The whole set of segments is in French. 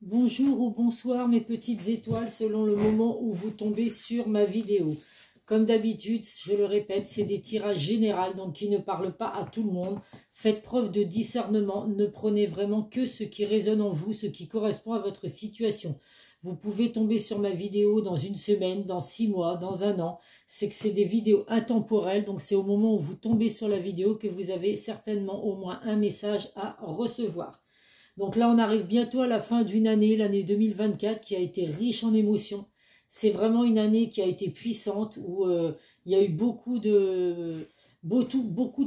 Bonjour ou bonsoir mes petites étoiles selon le moment où vous tombez sur ma vidéo. Comme d'habitude, je le répète, c'est des tirages généraux donc qui ne parlent pas à tout le monde. Faites preuve de discernement, ne prenez vraiment que ce qui résonne en vous, ce qui correspond à votre situation. Vous pouvez tomber sur ma vidéo dans une semaine, dans 6 mois, dans un an. C'est que c'est des vidéos intemporelles, donc c'est au moment où vous tombez sur la vidéo que vous avez certainement au moins un message à recevoir. Donc là, on arrive bientôt à la fin d'une année, l'année 2024, qui a été riche en émotions. C'est vraiment une année qui a été puissante, où il y a eu beaucoup de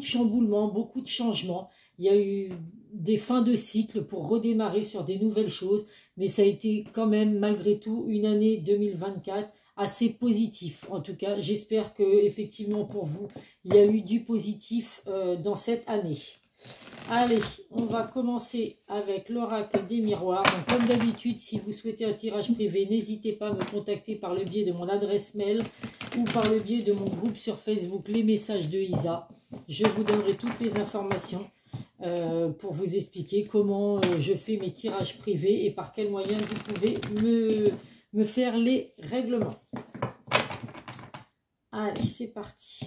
chamboulements, beaucoup de changements. Il y a eu des fins de cycle pour redémarrer sur des nouvelles choses. Mais ça a été quand même, malgré tout, une année 2024 assez positive. En tout cas, j'espère que effectivement pour vous, il y a eu du positif dans cette année. Allez, on va commencer avec l'oracle des miroirs. Donc, comme d'habitude, si vous souhaitez un tirage privé, n'hésitez pas à me contacter par le biais de mon adresse mail ou par le biais de mon groupe sur Facebook, les messages de Isa. Je vous donnerai toutes les informations pour vous expliquer comment je fais mes tirages privés et par quels moyens vous pouvez me faire les règlements. Allez, c'est parti.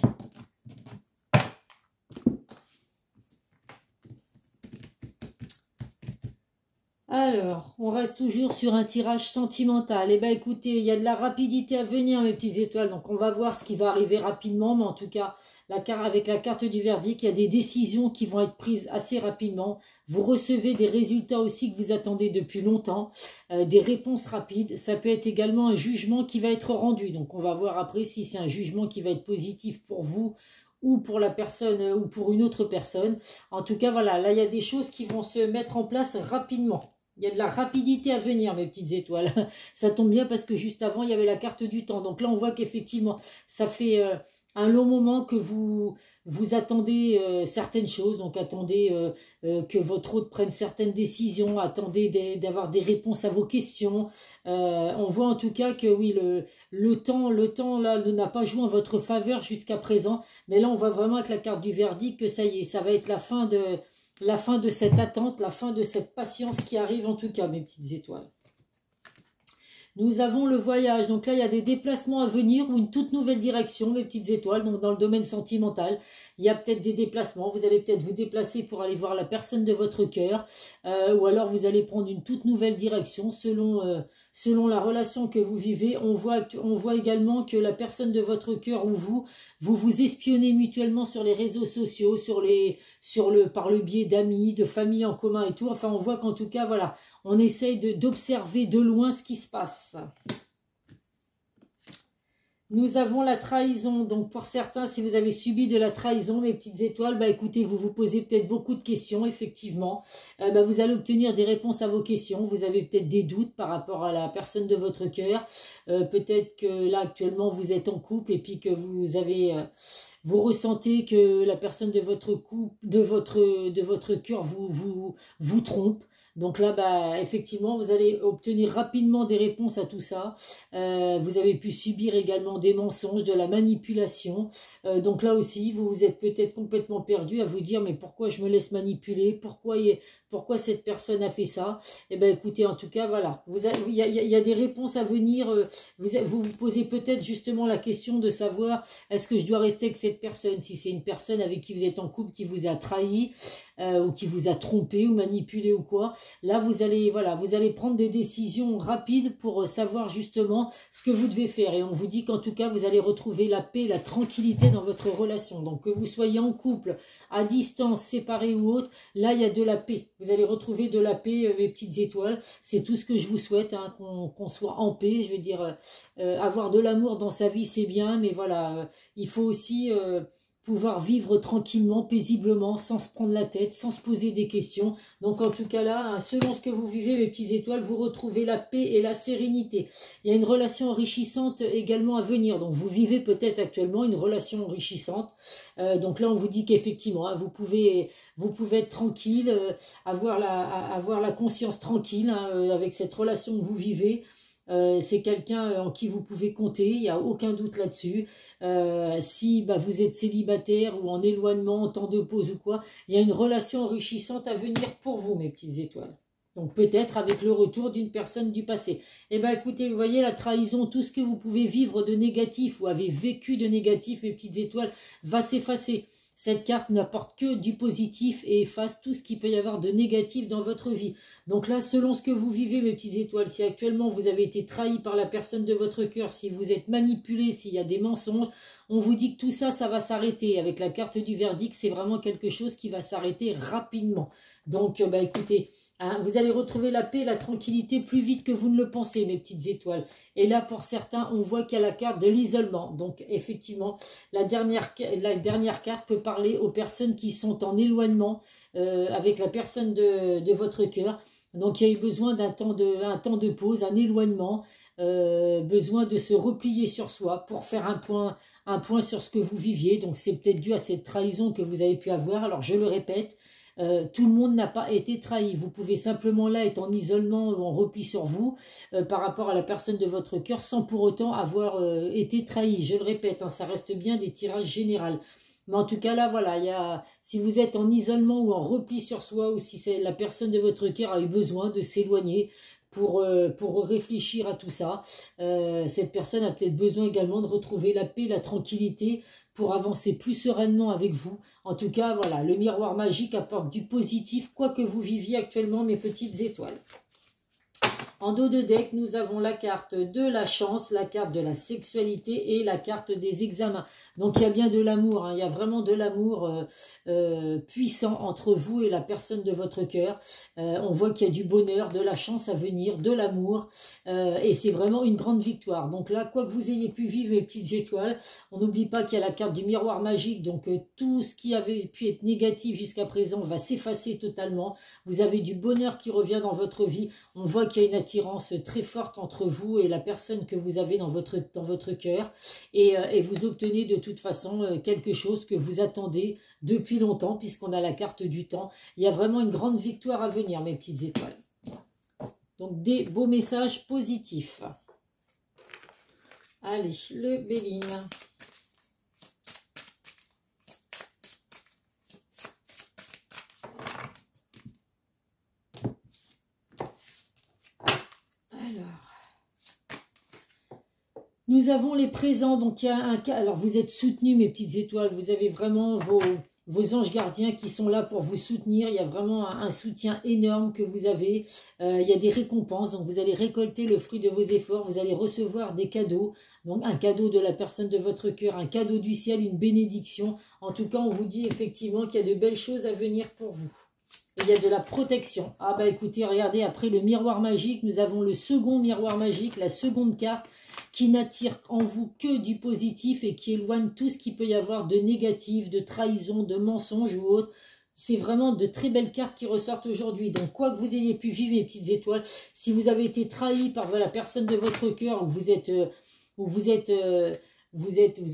Alors, on reste toujours sur un tirage sentimental. Eh bien, écoutez, il y a de la rapidité à venir, mes petites étoiles. Donc, on va voir ce qui va arriver rapidement. Mais en tout cas, avec la carte du verdict, il y a des décisions qui vont être prises assez rapidement. Vous recevez des résultats aussi que vous attendez depuis longtemps, des réponses rapides. Ça peut être également un jugement qui va être rendu. Donc, on va voir après si c'est un jugement qui va être positif pour vous ou pour la personne ou pour une autre personne. En tout cas, voilà, là, il y a des choses qui vont se mettre en place rapidement. Il y a de la rapidité à venir, mes petites étoiles. Ça tombe bien parce que juste avant, il y avait la carte du temps. Donc là, on voit qu'effectivement, ça fait un long moment que vous attendez certaines choses. Donc attendez que votre hôte prenne certaines décisions. Attendez d'avoir des réponses à vos questions. On voit en tout cas que oui, le temps là n'a pas joué en votre faveur jusqu'à présent. Mais là, on voit vraiment avec la carte du verdict que ça y est, ça va être la fin de cette attente, la fin de cette patience qui arrive en tout cas, mes petites étoiles. Nous avons le voyage. Donc là, il y a des déplacements à venir ou une toute nouvelle direction, mes petites étoiles. Donc dans le domaine sentimental, il y a peut-être des déplacements. Vous allez peut-être vous déplacer pour aller voir la personne de votre cœur. Ou alors vous allez prendre une toute nouvelle direction selon la relation que vous vivez. On voit également que la personne de votre cœur ou vous espionnez mutuellement sur les réseaux sociaux, par le biais d'amis, de familles en commun et tout. Enfin, on voit qu'en tout cas, voilà, on essaye d'observer de loin ce qui se passe. Nous avons la trahison. Donc pour certains, si vous avez subi de la trahison, mes petites étoiles, bah écoutez, vous vous posez peut-être beaucoup de questions, effectivement. Vous allez obtenir des réponses à vos questions. Vous avez peut-être des doutes par rapport à la personne de votre cœur. Peut-être que là, actuellement, vous êtes en couple et puis que vous ressentez que la personne de votre couple, de votre cœur vous trompe. Donc là, effectivement, vous allez obtenir rapidement des réponses à tout ça. Vous avez pu subir également des mensonges, de la manipulation. Donc là aussi, vous êtes peut-être complètement perdu à vous dire, mais pourquoi je me laisse manipuler? Pourquoi cette personne a fait ça? Eh bien, écoutez, en tout cas, voilà. Il y a des réponses à venir. Vous posez peut-être justement la question de savoir, est-ce que je dois rester avec cette personne? Si c'est une personne avec qui vous êtes en couple, qui vous a trahi, ou qui vous a trompé ou manipulé ou quoi. Là, vous allez prendre des décisions rapides pour savoir justement ce que vous devez faire. Et on vous dit qu'en tout cas, vous allez retrouver la paix, la tranquillité dans votre relation. Donc, que vous soyez en couple, à distance, séparés ou autre, là, il y a de la paix. Vous allez retrouver de la paix, mes petites étoiles. C'est tout ce que je vous souhaite, hein, qu'on soit en paix. Je veux dire, avoir de l'amour dans sa vie, c'est bien, mais voilà, il faut aussi pouvoir vivre tranquillement, paisiblement, sans se prendre la tête, sans se poser des questions. Donc en tout cas là, hein, selon ce que vous vivez, mes petites étoiles, vous retrouvez la paix et la sérénité. Il y a une relation enrichissante également à venir. Donc vous vivez peut-être actuellement une relation enrichissante. Donc là, on vous dit qu'effectivement, hein, vous pouvez être tranquille, avoir la conscience tranquille, hein, avec cette relation que vous vivez. C'est quelqu'un en qui vous pouvez compter, il n'y a aucun doute là-dessus. Si vous êtes célibataire ou en éloignement, en temps de pause ou quoi, il y a une relation enrichissante à venir pour vous, mes petites étoiles. Donc peut-être avec le retour d'une personne du passé. Eh bien écoutez, vous voyez la trahison, tout ce que vous pouvez vivre de négatif ou avez vécu de négatif, mes petites étoiles, va s'effacer. Cette carte n'apporte que du positif et efface tout ce qu'il peut y avoir de négatif dans votre vie. Donc là, selon ce que vous vivez, mes petites étoiles, si actuellement vous avez été trahi par la personne de votre cœur, si vous êtes manipulé, s'il y a des mensonges, on vous dit que tout ça, ça va s'arrêter. Avec la carte du verdict, c'est vraiment quelque chose qui va s'arrêter rapidement. Donc, écoutez... Hein, vous allez retrouver la paix et la tranquillité plus vite que vous ne le pensez, mes petites étoiles. Et là, pour certains, on voit qu'il y a la carte de l'isolement. Donc, effectivement, la dernière carte peut parler aux personnes qui sont en éloignement avec la personne de votre cœur. Donc, il y a eu besoin d'un temps de pause, un éloignement, besoin de se replier sur soi pour faire un point sur ce que vous viviez. Donc, c'est peut-être dû à cette trahison que vous avez pu avoir. Alors, je le répète, tout le monde n'a pas été trahi. Vous pouvez simplement là être en isolement ou en repli sur vous par rapport à la personne de votre cœur sans pour autant avoir été trahi. Je le répète, hein, ça reste bien des tirages généraux. Mais en tout cas là, voilà, si vous êtes en isolement ou en repli sur soi ou si c'est la personne de votre cœur a eu besoin de s'éloigner pour réfléchir à tout ça, cette personne a peut-être besoin également de retrouver la paix, la tranquillité pour avancer plus sereinement avec vous. En tout cas, voilà, le miroir magique apporte du positif, quoi que vous viviez actuellement, mes petites étoiles. En dos de deck, nous avons la carte de la chance, la carte de la sexualité et la carte des examens. Donc, il y a bien de l'amour, hein, il y a vraiment de l'amour puissant entre vous et la personne de votre cœur. On voit qu'il y a du bonheur, de la chance à venir, de l'amour. Et c'est vraiment une grande victoire. Donc là, quoi que vous ayez pu vivre, mes petites étoiles, on n'oublie pas qu'il y a la carte du miroir magique. Donc, tout ce qui avait pu être négatif jusqu'à présent va s'effacer totalement. Vous avez du bonheur qui revient dans votre vie. On voit qu'il y a une attirance très forte entre vous et la personne que vous avez dans votre cœur. Et vous obtenez de toute façon quelque chose que vous attendez depuis longtemps, puisqu'on a la carte du temps. Il y a vraiment une grande victoire à venir, mes petites étoiles. Donc, des beaux messages positifs. Allez, le Béline. Nous avons les présents, donc il y a un cas, alors vous êtes soutenus mes petites étoiles, vous avez vraiment vos anges gardiens qui sont là pour vous soutenir, il y a vraiment un soutien énorme que vous avez, il y a des récompenses, donc vous allez récolter le fruit de vos efforts, vous allez recevoir des cadeaux, donc un cadeau de la personne de votre cœur, un cadeau du ciel, une bénédiction, en tout cas on vous dit effectivement qu'il y a de belles choses à venir pour vous. Et il y a de la protection. Ah bah écoutez, regardez, après le miroir magique, nous avons le second miroir magique, la seconde carte, qui n'attire en vous que du positif et qui éloigne tout ce qu'il peut y avoir de négatif, de trahison, de mensonge ou autre. C'est vraiment de très belles cartes qui ressortent aujourd'hui. Donc, quoi que vous ayez pu vivre, mes petites étoiles, si vous avez été trahi par la personne de votre cœur ou vous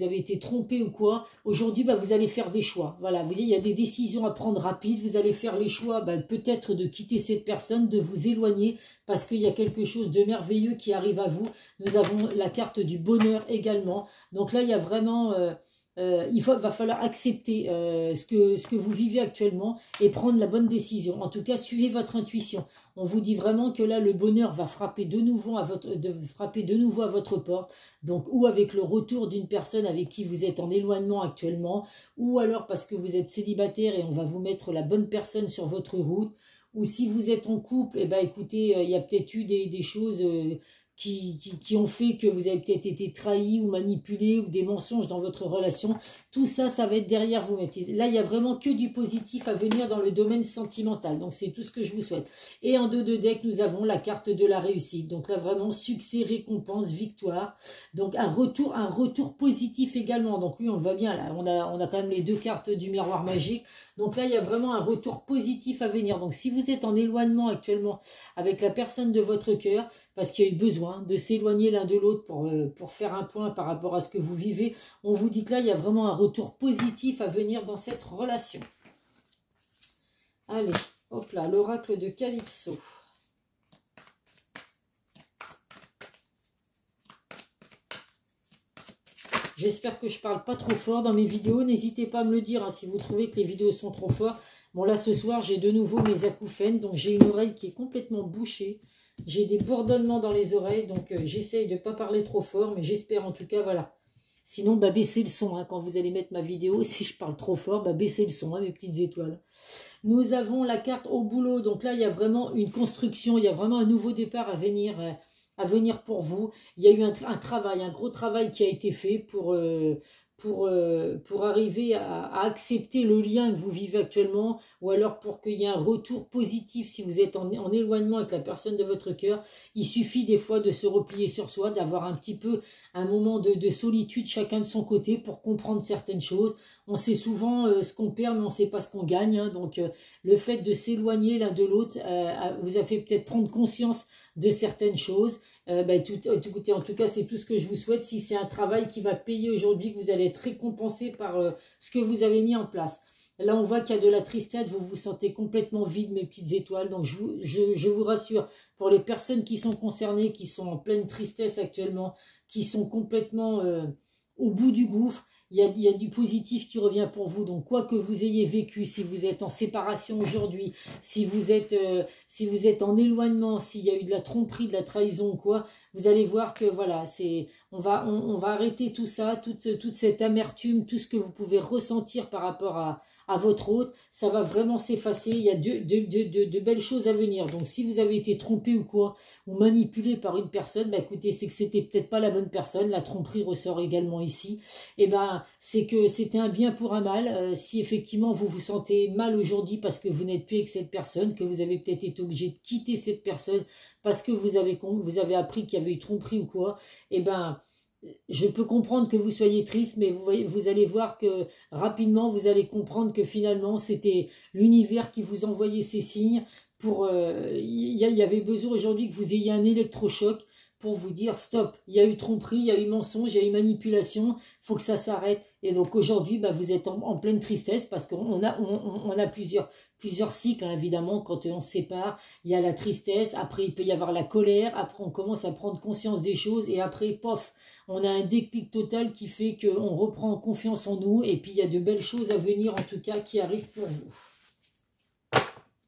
avez été trompé ou quoi, aujourd'hui, bah, vous allez faire des choix. Voilà, vous voyez, il y a des décisions à prendre rapides. Vous allez faire les choix, bah, peut-être de quitter cette personne, de vous éloigner, parce qu'il y a quelque chose de merveilleux qui arrive à vous. Nous avons la carte du bonheur également. Donc là, il y a vraiment... va falloir accepter ce que vous vivez actuellement et prendre la bonne décision. En tout cas, suivez votre intuition. On vous dit vraiment que là, le bonheur va frapper de nouveau à votre porte. Donc, ou avec le retour d'une personne avec qui vous êtes en éloignement actuellement, ou alors parce que vous êtes célibataire et on va vous mettre la bonne personne sur votre route. Ou si vous êtes en couple, eh ben, écoutez, il y a peut-être eu des choses... qui ont fait que vous avez peut-être été trahi ou manipulé ou des mensonges dans votre relation. Tout ça, ça va être derrière vous, mes petits. Là, il n'y a vraiment que du positif à venir dans le domaine sentimental. Donc, c'est tout ce que je vous souhaite. Et en dos de deck, nous avons la carte de la réussite. Donc là, vraiment, succès, récompense, victoire. Donc, un retour positif également. Donc, oui, on le voit bien là. On a quand même les deux cartes du miroir magique. Donc là, il y a vraiment un retour positif à venir. Donc, si vous êtes en éloignement actuellement avec la personne de votre cœur, parce qu'il y a eu besoin de s'éloigner l'un de l'autre pour faire un point par rapport à ce que vous vivez, on vous dit que là, il y a vraiment un retour positif à venir dans cette relation. Allez, hop là, l'oracle de Calypso. J'espère que je parle pas trop fort dans mes vidéos. N'hésitez pas à me le dire hein, si vous trouvez que les vidéos sont trop fortes. Bon là ce soir j'ai de nouveau mes acouphènes, donc j'ai une oreille qui est complètement bouchée. J'ai des bourdonnements dans les oreilles, donc j'essaye de ne pas parler trop fort, mais j'espère en tout cas, voilà. Sinon, bah, baissez le son, hein, quand vous allez mettre ma vidéo, si je parle trop fort, bah, baissez le son, hein, mes petites étoiles. Nous avons la carte au boulot, donc là il y a vraiment une construction, il y a vraiment un nouveau départ à venir pour vous. Il y a eu un travail, un gros travail qui a été fait pour arriver à accepter le lien que vous vivez actuellement, ou alors pour qu'il y ait un retour positif si vous êtes en éloignement avec la personne de votre cœur. Il suffit des fois de se replier sur soi, d'avoir un petit peu un moment de solitude chacun de son côté pour comprendre certaines choses. On sait souvent ce qu'on perd, mais on ne sait pas ce qu'on gagne, hein. Donc le fait de s'éloigner l'un de l'autre vous a fait peut-être prendre conscience de certaines choses. Écoutez, en tout cas, c'est tout ce que je vous souhaite. Si c'est un travail qui va payer aujourd'hui, que vous allez être récompensé par ce que vous avez mis en place. Là, on voit qu'il y a de la tristesse, vous vous sentez complètement vide, mes petites étoiles. Donc, je vous rassure, pour les personnes qui sont concernées, qui sont en pleine tristesse actuellement, qui sont complètement au bout du gouffre, il y a du positif qui revient pour vous. Donc, quoi que vous ayez vécu, si vous êtes en séparation aujourd'hui, si vous êtes en éloignement, s'il y a eu de la tromperie, de la trahison ou quoi, vous allez voir que voilà, on va arrêter tout ça, toute cette amertume, tout ce que vous pouvez ressentir par rapport à votre hôte, ça va vraiment s'effacer. Il y a de belles choses à venir. Donc, si vous avez été trompé ou quoi, ou manipulé par une personne, bah écoutez, c'est que c'était peut-être pas la bonne personne. La tromperie ressort également ici. Et ben, c'est que c'était un bien pour un mal. Si effectivement vous vous sentez mal aujourd'hui parce que vous n'êtes plus avec cette personne, que vous avez peut-être été obligé de quitter cette personne parce que vous avez appris qu'il y avait eu tromperie ou quoi, et ben je peux comprendre que vous soyez triste, mais vous allez voir que rapidement, vous allez comprendre que finalement, c'était l'univers qui vous envoyait ces signes. Il y avait besoin aujourd'hui que vous ayez un électrochoc pour vous dire stop, il y a eu tromperie, il y a eu mensonge, il y a eu manipulation, il faut que ça s'arrête. Et donc aujourd'hui, vous êtes en pleine tristesse parce qu'on a plusieurs cycles, hein, évidemment, quand on se sépare. Il y a la tristesse, après il peut y avoir la colère, après on commence à prendre conscience des choses et après, pof, on a un déclic total qui fait qu'on reprend confiance en nous et puis il y a de belles choses à venir en tout cas qui arrivent pour vous.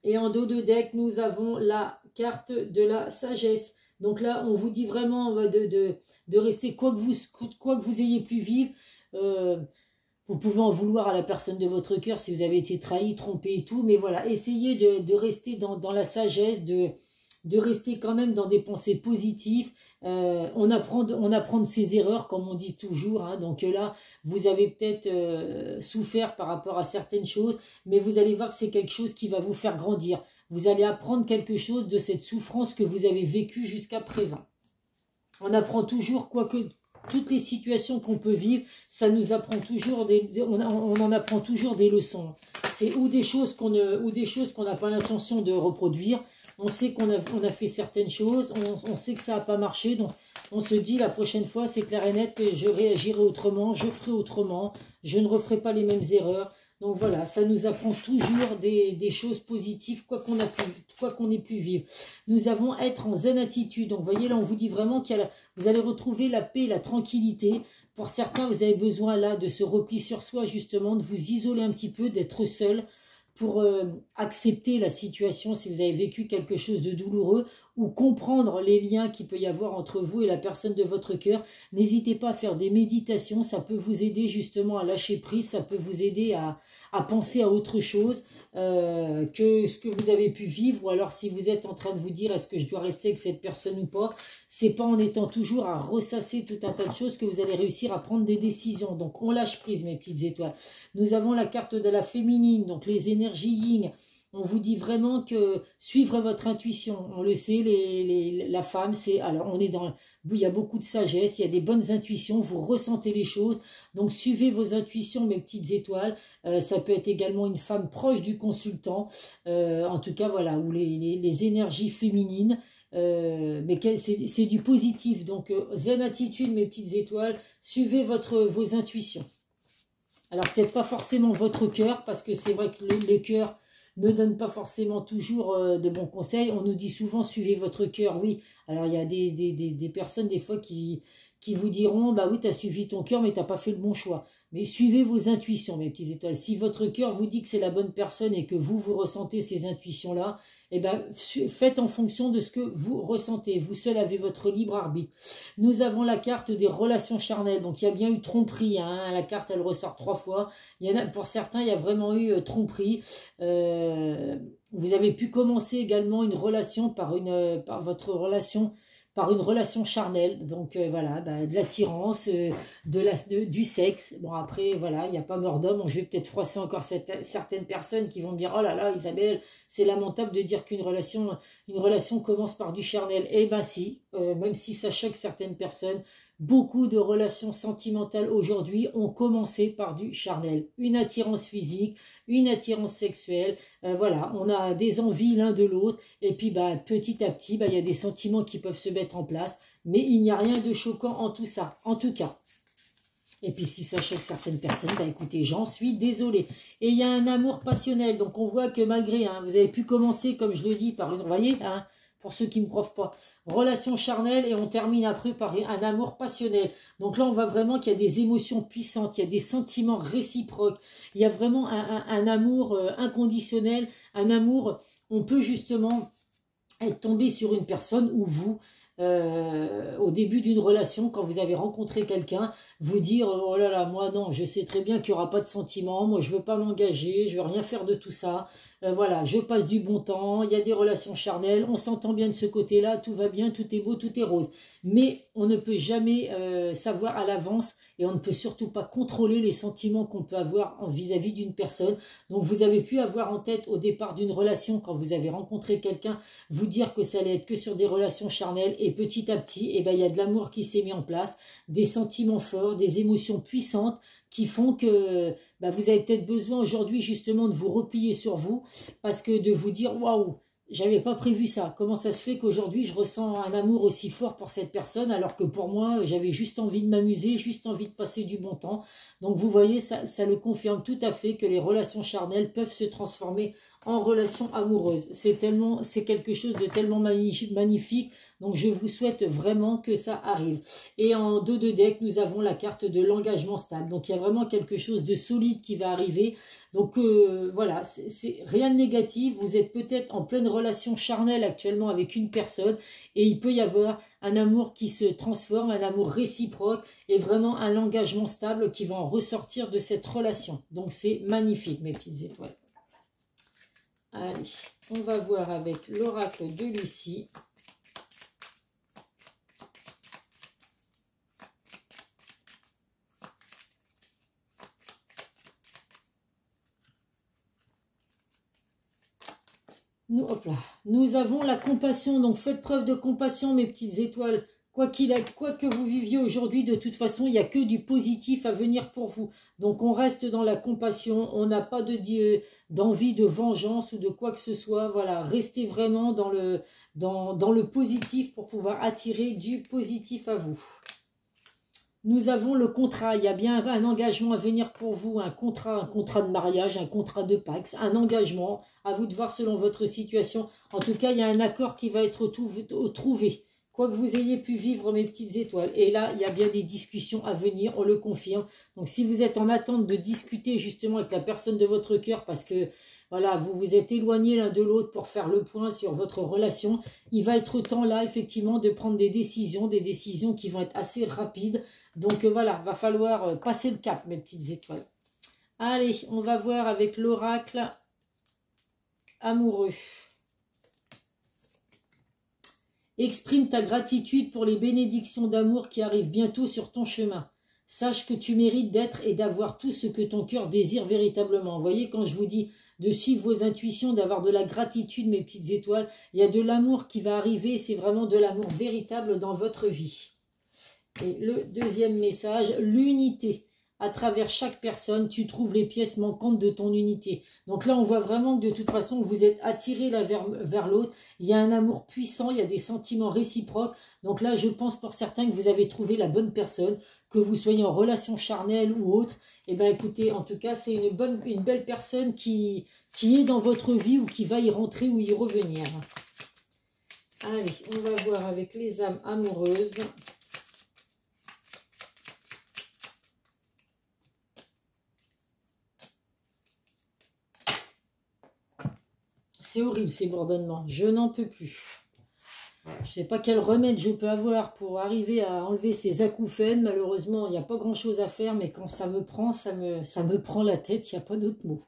Et en dos de deck, nous avons la carte de la sagesse. Donc là, on vous dit vraiment de rester, quoi que vous ayez pu vivre, vous pouvez en vouloir à la personne de votre cœur si vous avez été trahi, trompé et tout, mais voilà, essayez de rester dans la sagesse, de rester quand même dans des pensées positives. On apprend de ses erreurs, comme on dit toujours, hein. Donc là, vous avez peut-être souffert par rapport à certaines choses, mais vous allez voir que c'est quelque chose qui va vous faire grandir. Vous allez apprendre quelque chose de cette souffrance que vous avez vécue jusqu'à présent. On apprend toujours, quoique toutes les situations qu'on peut vivre, ça nous apprend toujours, on en apprend toujours des leçons. C'est ou des choses qu'on n'a pas l'intention de reproduire. On sait qu'on a fait certaines choses, on sait que ça n'a pas marché, donc on se dit la prochaine fois, c'est clair et net que je réagirai autrement, je ferai autrement, je ne referai pas les mêmes erreurs. Donc voilà, ça nous apprend toujours des choses positives, quoi qu'on ait pu vivre. Nous avons être en zen attitude. Donc vous voyez, là on vous dit vraiment vous allez retrouver la paix, la tranquillité. Pour certains, vous avez besoin là de se replier sur soi justement, de vous isoler un petit peu, d'être seul pour accepter la situation si vous avez vécu quelque chose de douloureux ou comprendre les liens qu'il peut y avoir entre vous et la personne de votre cœur. N'hésitez pas à faire des méditations, ça peut vous aider justement à lâcher prise, ça peut vous aider à penser à autre chose que ce que vous avez pu vivre, ou alors si vous êtes en train de vous dire est-ce que je dois rester avec cette personne ou pas, c'est pas en étant toujours à ressasser tout un tas de choses que vous allez réussir à prendre des décisions. Donc on lâche prise, mes petites étoiles. Nous avons la carte de la féminine, donc les énergies yin. On vous dit vraiment que suivre votre intuition, on le sait, la femme, alors on est il y a beaucoup de sagesse, il y a des bonnes intuitions, vous ressentez les choses, donc suivez vos intuitions, mes petites étoiles. Ça peut être également une femme proche du consultant, en tout cas voilà, ou les énergies féminines, mais c'est du positif, donc zen attitude, mes petites étoiles, suivez vos intuitions. Alors peut-être pas forcément votre cœur, parce que c'est vrai que le cœur ne donne pas forcément toujours de bons conseils. On nous dit souvent suivez votre cœur, oui. Alors il y a des personnes des fois qui vous diront bah oui, tu as suivi ton cœur mais tu n'as pas fait le bon choix. Mais suivez vos intuitions, mes petites étoiles. Si votre cœur vous dit que c'est la bonne personne et que vous ressentez ces intuitions-là, eh ben, faites en fonction de ce que vous ressentez. Vous seul avez votre libre arbitre. Nous avons la carte des relations charnelles. Donc, il y a bien eu tromperie. Hein. La carte, elle ressort 3 fois. Il y en a, pour certains, il y a vraiment eu tromperie. Vous avez pu commencer également une relation par votre relation par une relation charnelle, donc voilà, bah, de l'attirance, du sexe. Bon après, voilà, il n'y a pas mort d'homme. Je vais peut-être froisser encore certaines personnes qui vont me dire, oh là là, Isabelle, c'est lamentable de dire qu'une relation commence par du charnel. Eh ben si, même si ça choque certaines personnes, beaucoup de relations sentimentales aujourd'hui ont commencé par du charnel. Une attirance physique, une attirance sexuelle, voilà, on a des envies l'un de l'autre, et puis bah, petit à petit, bah, il y a des sentiments qui peuvent se mettre en place, mais il n'y a rien de choquant en tout ça, en tout cas. Et puis si ça choque certaines personnes, bah écoutez, j'en suis désolée. Et il y a un amour passionnel, donc on voit que malgré, hein, vous avez pu commencer, comme je le dis, par une, vous voyez, hein, pour ceux qui ne me croient pas, relation charnelle, et on termine après par un amour passionnel. Donc là, on voit vraiment qu'il y a des émotions puissantes, il y a des sentiments réciproques, il y a vraiment un amour inconditionnel, un amour, on peut justement être tombé sur une personne où vous, au début d'une relation, quand vous avez rencontré quelqu'un, vous dire, oh là là, moi non, je sais très bien qu'il n'y aura pas de sentiments, moi je ne veux pas m'engager, je ne veux rien faire de tout ça, voilà, je passe du bon temps, il y a des relations charnelles, on s'entend bien de ce côté-là, tout va bien, tout est beau, tout est rose. Mais on ne peut jamais savoir à l'avance, et on ne peut surtout pas contrôler les sentiments qu'on peut avoir vis-à-vis d'une personne. Donc vous avez pu avoir en tête au départ d'une relation, quand vous avez rencontré quelqu'un, vous dire que ça allait être que sur des relations charnelles, et petit à petit, eh ben, il y a de l'amour qui s'est mis en place, des sentiments forts, des émotions puissantes qui font que bah, vous avez peut-être besoin aujourd'hui justement de vous replier sur vous, parce que de vous dire waouh, j'avais pas prévu ça, comment ça se fait qu'aujourd'hui je ressens un amour aussi fort pour cette personne, alors que pour moi j'avais juste envie de m'amuser, juste envie de passer du bon temps. Donc vous voyez, ça le confirme tout à fait que les relations charnelles peuvent se transformer en relations amoureuses. C'est quelque chose de tellement magnifique. Donc je vous souhaite vraiment que ça arrive. Et en dos de deck, nous avons la carte de l'engagement stable. Donc il y a vraiment quelque chose de solide qui va arriver. Donc voilà, c'est rien de négatif. Vous êtes peut-être en pleine relation charnelle actuellement avec une personne, et il peut y avoir un amour qui se transforme, un amour réciproque, et vraiment un engagement stable qui va en ressortir de cette relation. Donc c'est magnifique, mes petites étoiles. Allez, on va voir avec l'oracle de Lucie. Nous avons la compassion, donc faites preuve de compassion, mes petites étoiles. Quoi que vous viviez aujourd'hui, de toute façon, il n'y a que du positif à venir pour vous. Donc on reste dans la compassion, on n'a pas d'envie de vengeance ou de quoi que ce soit. Voilà, restez vraiment dans le positif pour pouvoir attirer du positif à vous. Nous avons le contrat, il y a bien un engagement à venir pour vous, un contrat de mariage, un contrat de Pax, un engagement, à vous de voir selon votre situation. En tout cas, il y a un accord qui va être trouvé, quoi que vous ayez pu vivre, mes petites étoiles. Et là, il y a bien des discussions à venir, on le confirme. Donc si vous êtes en attente de discuter justement avec la personne de votre cœur, parce que voilà, vous vous êtes éloignés l'un de l'autre pour faire le point sur votre relation, il va être temps là, effectivement, de prendre des décisions qui vont être assez rapides. Donc voilà, va falloir passer le cap, mes petites étoiles. Allez, on va voir avec l'oracle amoureux. Exprime ta gratitude pour les bénédictions d'amour qui arrivent bientôt sur ton chemin. Sache que tu mérites d'être et d'avoir tout ce que ton cœur désire véritablement. Vous voyez, quand je vous dis de suivre vos intuitions, d'avoir de la gratitude, mes petites étoiles, il y a de l'amour qui va arriver, c'est vraiment de l'amour véritable dans votre vie. Et le deuxième message, l'unité. À travers chaque personne, tu trouves les pièces manquantes de ton unité. Donc là, on voit vraiment que de toute façon, vous êtes attirés l'un vers l'autre. Il y a un amour puissant, il y a des sentiments réciproques. Donc là, je pense pour certains que vous avez trouvé la bonne personne, que vous soyez en relation charnelle ou autre. Eh bien, écoutez, en tout cas, c'est une belle personne qui est dans votre vie ou qui va y rentrer ou y revenir. Allez, on va voir avec les âmes amoureuses. c'est horrible ces bourdonnements, je n'en peux plus. Je ne sais pas quel remède je peux avoir pour arriver à enlever ces acouphènes. Malheureusement, il n'y a pas grand-chose à faire, mais quand ça me prend, ça me prend la tête, il n'y a pas d'autre mot.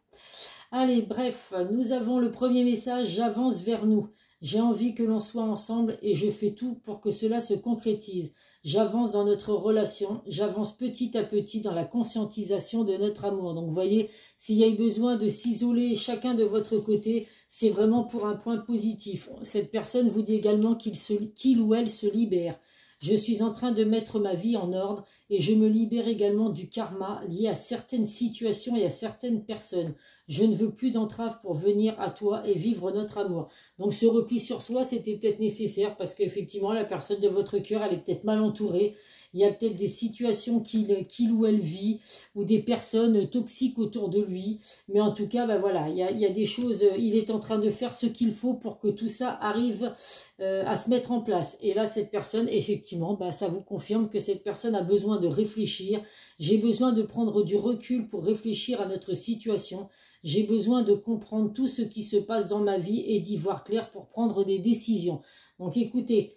Allez, bref, nous avons le premier message, j'avance vers nous. J'ai envie que l'on soit ensemble et je fais tout pour que cela se concrétise. J'avance dans notre relation, j'avance petit à petit dans la conscientisation de notre amour. Donc vous voyez, s'il y a eu besoin de s'isoler chacun de votre côté, c'est vraiment pour un point positif. Cette personne vous dit également qu'il ou elle se libère. Je suis en train de mettre ma vie en ordre et je me libère également du karma lié à certaines situations et à certaines personnes. Je ne veux plus d'entrave pour venir à toi et vivre notre amour. Donc ce repli sur soi, c'était peut-être nécessaire parce qu'effectivement, la personne de votre cœur, elle est peut-être mal entourée. Il y a peut-être des situations qu'il ou elle vit ou des personnes toxiques autour de lui. Mais en tout cas, ben voilà, il y a des choses, il est en train de faire ce qu'il faut pour que tout ça arrive à se mettre en place. Et là, cette personne, effectivement, ben, ça vous confirme que cette personne a besoin de réfléchir. J'ai besoin de prendre du recul pour réfléchir à notre situation. J'ai besoin de comprendre tout ce qui se passe dans ma vie et d'y voir clair pour prendre des décisions. Donc écoutez,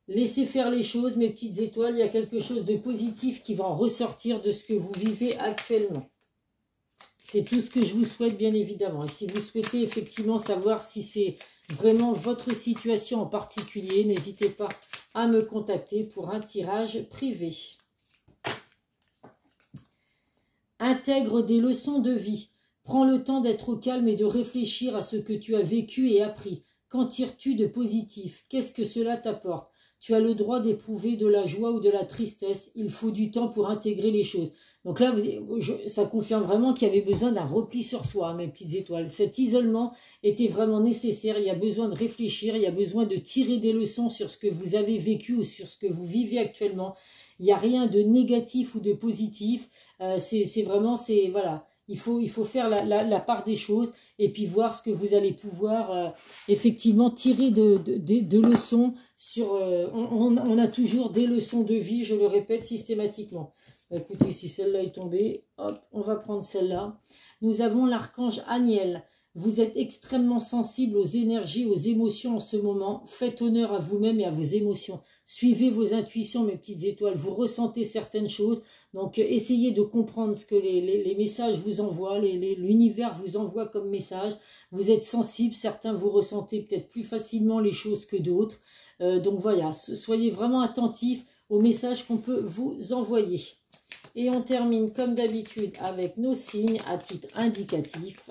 laissez faire les choses, mes petites étoiles. Il y a quelque chose de positif qui va en ressortir de ce que vous vivez actuellement. C'est tout ce que je vous souhaite, bien évidemment. Et si vous souhaitez effectivement savoir si c'est vraiment votre situation en particulier, n'hésitez pas à me contacter pour un tirage privé. Intègre des leçons de vie. Prends le temps d'être au calme et de réfléchir à ce que tu as vécu et appris. Qu'en tires-tu de positif? Qu'est-ce que cela t'apporte? Tu as le droit d'éprouver de la joie ou de la tristesse. Il faut du temps pour intégrer les choses. Donc là, ça confirme vraiment qu'il y avait besoin d'un repli sur soi, mes petites étoiles. Cet isolement était vraiment nécessaire. Il y a besoin de réfléchir, il y a besoin de tirer des leçons sur ce que vous avez vécu ou sur ce que vous vivez actuellement. Il n'y a rien de négatif ou de positif. C'est vraiment, voilà. Il faut faire la part des choses et puis voir ce que vous allez pouvoir effectivement tirer de leçons sur... on a toujours des leçons de vie, je le répète systématiquement. Écoutez, si celle-là est tombée, hop, on va prendre celle-là. Nous avons l'archange Aniel. Vous êtes extrêmement sensible aux énergies, aux émotions en ce moment. Faites honneur à vous-même et à vos émotions. Suivez vos intuitions, mes petites étoiles. Vous ressentez certaines choses. Donc, essayez de comprendre ce que les messages vous envoient, l'univers vous envoie comme message. Vous êtes sensible. Certains, vous ressentez peut-être plus facilement les choses que d'autres. Donc, voilà. Soyez vraiment attentifs aux messages qu'on peut vous envoyer. Et on termine, comme d'habitude, avec nos signes à titre indicatif.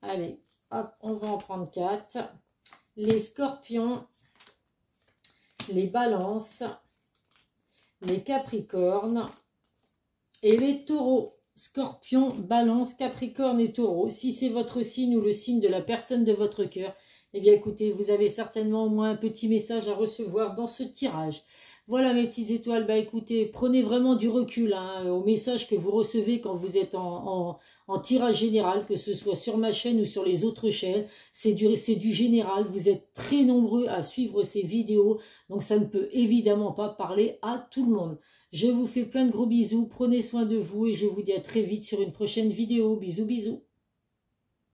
Allez, hop, on va en prendre 4. Les scorpions, les balances, les capricornes et les taureaux. Scorpion, balance, capricorne et taureau. Si c'est votre signe ou le signe de la personne de votre cœur, eh bien écoutez, vous avez certainement au moins un petit message à recevoir dans ce tirage. Voilà mes petites étoiles, bah écoutez, prenez vraiment du recul au message que vous recevez quand vous êtes en tirage général, que ce soit sur ma chaîne ou sur les autres chaînes. C'est du général, vous êtes très nombreux à suivre ces vidéos, donc ça ne peut évidemment pas parler à tout le monde. Je vous fais plein de gros bisous, prenez soin de vous et je vous dis à très vite sur une prochaine vidéo. Bisous, bisous.